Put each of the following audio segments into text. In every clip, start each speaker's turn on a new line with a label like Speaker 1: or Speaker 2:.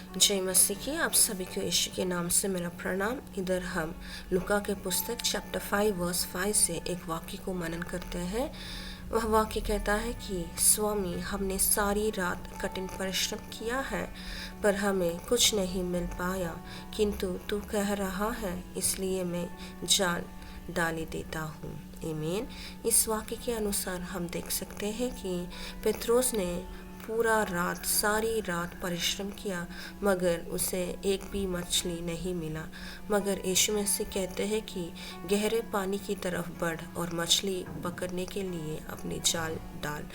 Speaker 1: जय मसीह की आप सभी को यीशु के नाम से मेरा प्रणाम। इधर हम लूका के पुस्तक चैप्टर 5 वर्स 5 से एक वाक्य को मनन करते हैं। वह वाक्य कहता है कि स्वामी, हमने सारी रात कठिन परिश्रम किया है पर हमें कुछ नहीं मिल पाया, किंतु तू कह रहा है इसलिए मैं जाल डाली देता हूँ। आमीन। इस वाक्य के अनुसार हम देख सकते हैं कि पतरस ने पूरा रात सारी रात परिश्रम किया मगर उसे एक भी मछली नहीं मिला। मगर यीशु मसीह कहते हैं कि गहरे पानी की तरफ बढ़ और मछली पकड़ने के लिए अपनी जाल डाल।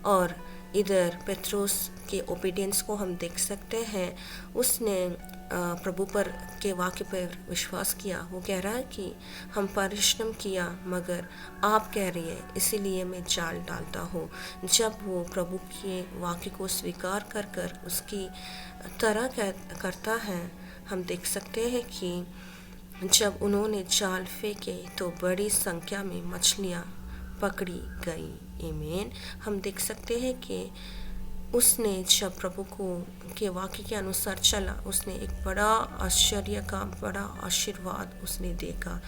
Speaker 1: और इधर पतरस के ओबीडियंस को हम देख सकते हैं। उसने प्रभु पर के वाक्य पर विश्वास किया। वो कह रहा है कि हम परिश्रम किया मगर आप कह रही है इसीलिए मैं जाल डालता हूँ। जब वो प्रभु के वाक्य को स्वीकार कर कर उसकी तरह करता है, हम देख सकते हैं कि जब उन्होंने जाल फेंके तो बड़ी संख्या में मछलियाँ पकड़ी गई। आमीन। हम देख सकते हैं कि उसने जब प्रभु को के वाक्य के अनुसार चला, उसने एक बड़ा आश्चर्य का बड़ा आशीर्वाद उसने देखा।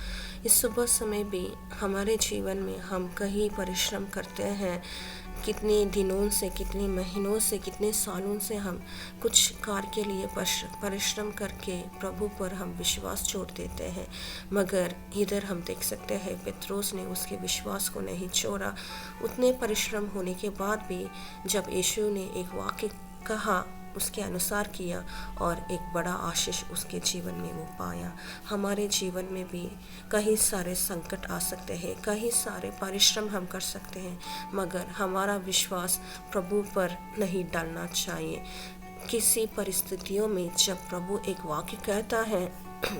Speaker 1: इस सुबह समय भी हमारे जीवन में हम कहीं परिश्रम करते हैं, कितने दिनों से, कितने महीनों से, कितने सालों से हम कुछ कार्य के लिए परिश्रम करके प्रभु पर हम विश्वास छोड़ देते हैं। मगर इधर हम देख सकते हैं पतरस ने उसके विश्वास को नहीं छोड़ा। उतने परिश्रम होने के बाद भी जब यीशु ने एक वाक्य कहा उसके अनुसार किया और एक बड़ा आशीष उसके जीवन में वो पाया। हमारे जीवन में भी कई सारे संकट आ सकते हैं, कई सारे परिश्रम हम कर सकते हैं, मगर हमारा विश्वास प्रभु पर नहीं डालना चाहिए। किसी परिस्थितियों में जब प्रभु एक वाक्य कहता है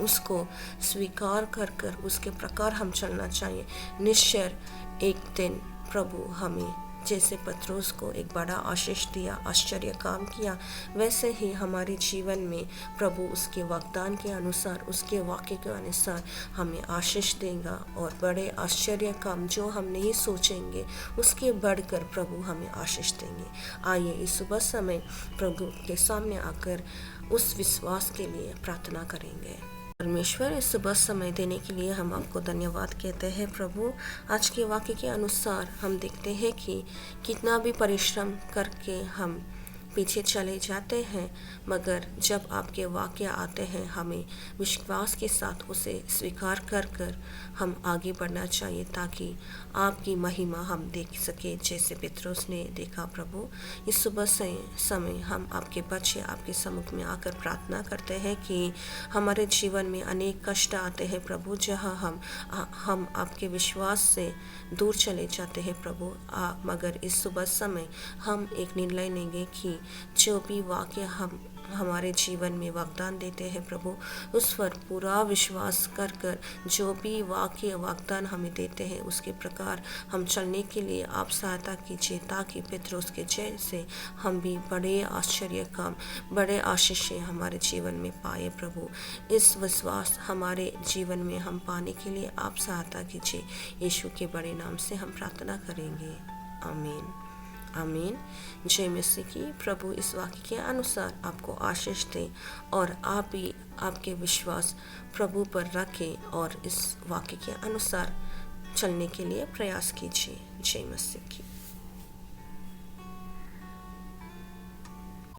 Speaker 1: उसको स्वीकार कर कर उसके प्रकार हम चलना चाहिए। निश्चय एक दिन प्रभु हमें जैसे पतरस को एक बड़ा आशीष दिया, आश्चर्य काम किया, वैसे ही हमारे जीवन में प्रभु उसके वाग्दान के अनुसार, उसके वाक्य के अनुसार हमें आशीष देगा और बड़े आश्चर्य काम जो हम नहीं सोचेंगे उसके बढ़कर प्रभु हमें आशीष देंगे। आइए इस सुबह समय प्रभु के सामने आकर उस विश्वास के लिए प्रार्थना करेंगे। परमेश्वर, इस सुबह समय देने के लिए हम आपको धन्यवाद कहते हैं। प्रभु, आज के वाक्य के अनुसार हम देखते हैं कि कितना भी परिश्रम करके हम पीछे चले जाते हैं, मगर जब आपके वाक्य आते हैं हमें विश्वास के साथ उसे स्वीकार कर कर हम आगे बढ़ना चाहिए ताकि आपकी महिमा हम देख सके जैसे पतरस ने देखा। प्रभु, इस सुबह से समय हम आपके बच्चे आपके सम्मुख में आकर प्रार्थना करते हैं कि हमारे जीवन में अनेक कष्ट आते हैं प्रभु, जहाँ हम आपके विश्वास से दूर चले जाते हैं प्रभु। मगर इस सुबह समय हम एक निर्णय लेंगे कि जो भी वाक्य हम हमारे जीवन में वाग्दान देते हैं प्रभु, उस पर पूरा विश्वास कर कर जो भी वाक्य वाग्दान हमें देते हैं उसके प्रकार हम चलने के लिए आप सहायता कीजिए ताकि पतरस के जैसे हम भी बड़े आश्चर्य काम, बड़े आशीष हमारे जीवन में पाए प्रभु। इस विश्वास हमारे जीवन में हम पाने के लिए आप सहायता कीजिए। यीशु के बड़े नाम से हम प्रार्थना करेंगे। आमीन। आमीन। जय मसीह की। प्रभु इस वाक्य के अनुसार आपको आशीष दे और आप भी आपके विश्वास प्रभु पर रखें और इस वाक्य के अनुसार चलने के लिए प्रयास कीजिए। जय मसीह की।